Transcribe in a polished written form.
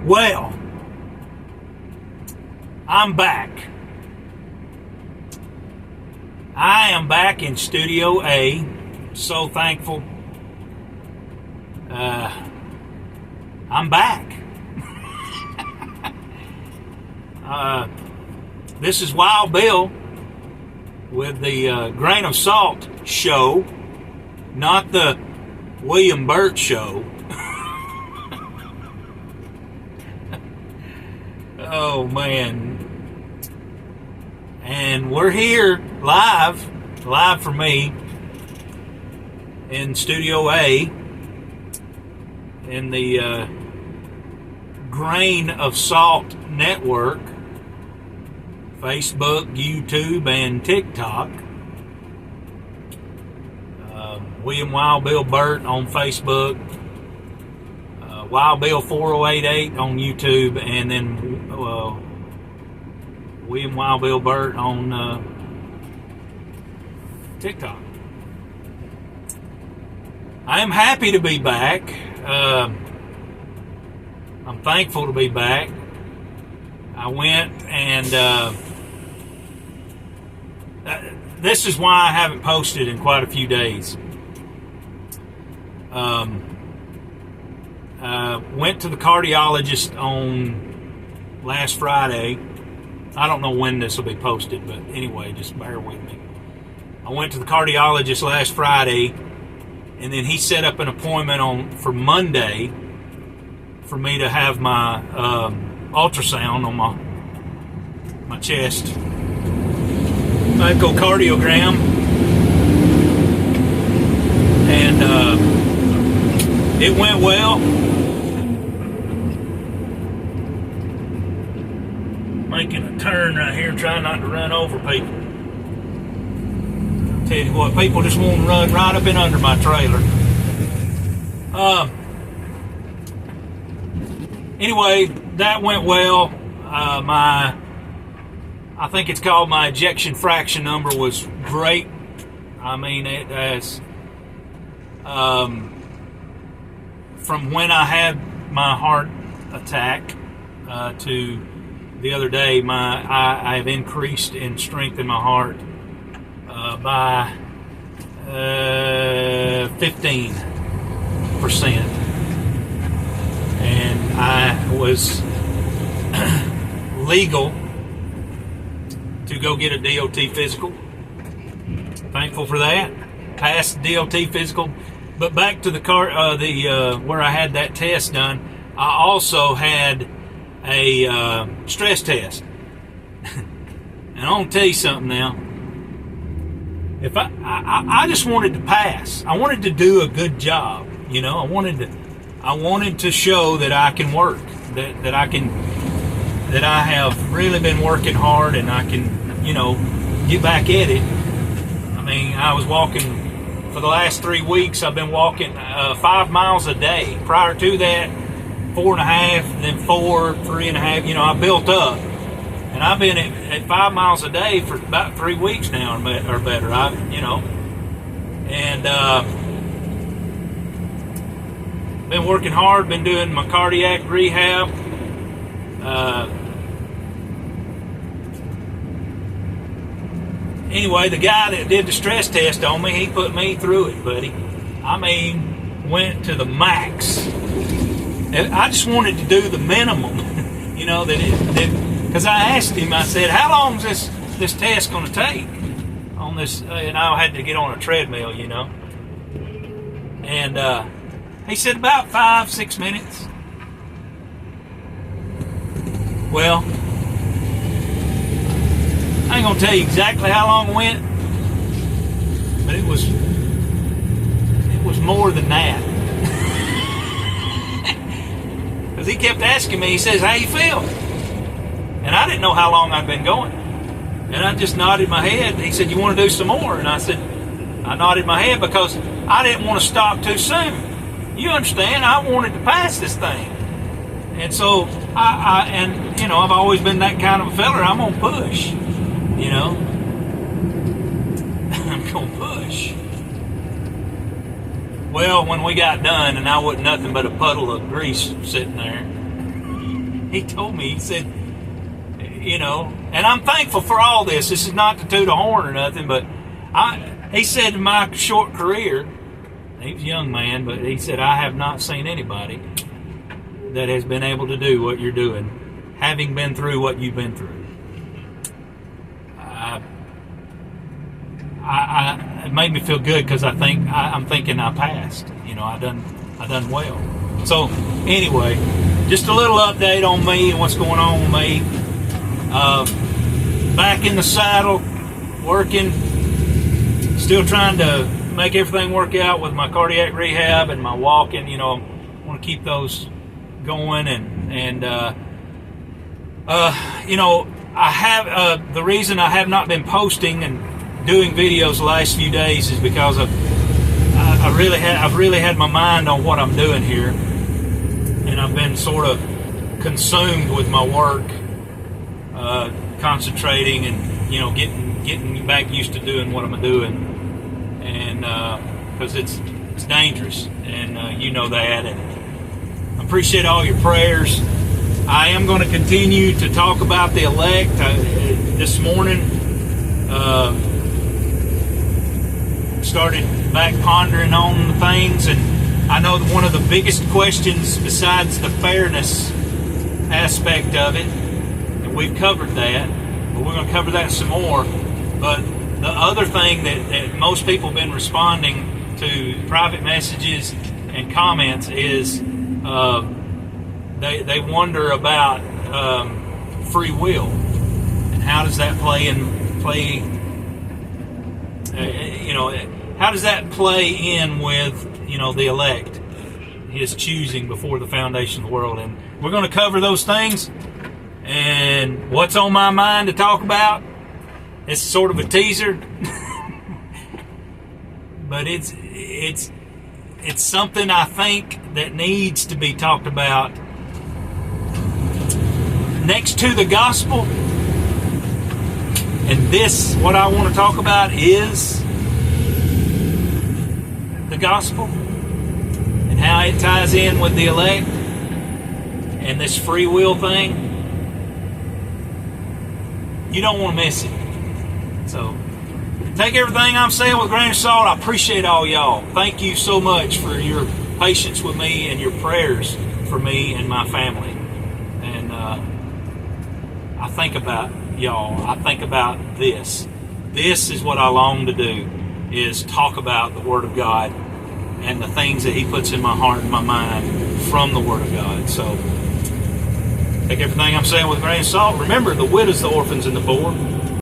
Well, I'm back. I am back in Studio A. So thankful. I'm back. This is Wild Bill with the Grain of Salt show, not the William Burt show. Oh man. And we're here live for me in Studio A in the Grain of Salt network, Facebook, YouTube, and TikTok. William Wild Bill Burt on Facebook, Wild Bill 4088 on YouTube, and then William Wild Bill Burt on TikTok. I am happy to be back. I'm thankful to be back. I went and this is why I haven't posted in quite a few days. Went to the cardiologist on last Friday. I don't know when this will be posted, but anyway, just bear with me. I went to the cardiologist last Friday, and then he set up an appointment for Monday for me to have my ultrasound on my chest, echocardiogram, and it went well. Making a turn right here, trying not to run over people. Tell you what, people just want to run right up and under my trailer. Anyway, that went well. I think it's called my ejection fraction number was great. I mean, it has, from when I had my heart attack to the other day, I have increased in strength in my heart by 15%. And I was legal to go get a DOT physical. Thankful for that. Passed the DOT physical. But back to the where I had that test done, I also had a stress test. And I want to tell you something now. If I just wanted to pass. I wanted to do a good job. You know, I wanted to show that I can work, that I have really been working hard, and I can, get back at it. I mean, I was walking for the last 3 weeks. I've been walking 5 miles a day. Prior to that, 4.5, then 4, 3.5. I built up, and I've been at 5 miles a day for about 3 weeks now, or better. Been working hard. Been doing my cardiac rehab. Anyway, the guy that did the stress test on me, he put me through it, buddy. I mean, went to the max. I just wanted to do the minimum, because I asked him, I said, how long is this test going to take on this? And I had to get on a treadmill, And he said about 5-6 minutes. Well, I ain't going to tell you exactly how long it went, but it was more than that. Because he kept asking me, he says, how you feel? And I didn't know how long I'd been going. And I just nodded my head. He said, you want to do some more? And I said, I nodded my head because I didn't want to stop too soon. You understand? I wanted to pass this thing. And so, I've always been that kind of a feller. I'm going to push, I'm going to push. Well, when we got done and I wasn't nothing but a puddle of grease sitting there, he told me, he said, you know, and I'm thankful for all this. This is not to toot a horn or nothing, but he said in my short career, he was a young man, but he said, I have not seen anybody that has been able to do what you're doing, having been through what you've been through. It made me feel good because I'm thinking I passed. You know, I done well. So anyway, just a little update on me and what's going on with me. Back in the saddle, working, still trying to make everything work out with my cardiac rehab and my walking. You know, I want to keep those going, and you know, I have the reason I have not been posting and doing videos the last few days is because I've really had my mind on what I'm doing here, and I've been sort of consumed with my work, concentrating and, you know, getting back used to doing what I'm doing, and because it's dangerous, and you know that, and I appreciate all your prayers. I am going to continue to talk about the elect. This morning started back pondering on the things, and I know that one of the biggest questions, besides the fairness aspect of it, and we've covered that, but we're going to cover that some more, but the other thing that most people have been responding to private messages and comments is they wonder about free will, and how does that you know, how does that play in with, you know, the elect, his choosing before the foundation of the world? And we're going to cover those things. And what's on my mind to talk about, it's sort of a teaser, but it's something I think that needs to be talked about next to the gospel. And this, what I want to talk about, is the gospel and how it ties in with the elect and this free will thing. You don't want to miss it. So take everything I'm saying with a grain of salt. I appreciate all y'all. Thank you so much for your patience with me and your prayers for me and my family. And I think about y'all. I think about this. This is what I long to do, is talk about the Word of God and the things that He puts in my heart and my mind from the Word of God. So take everything I'm saying with a grain of salt. Remember, the widows, the orphans, and the poor.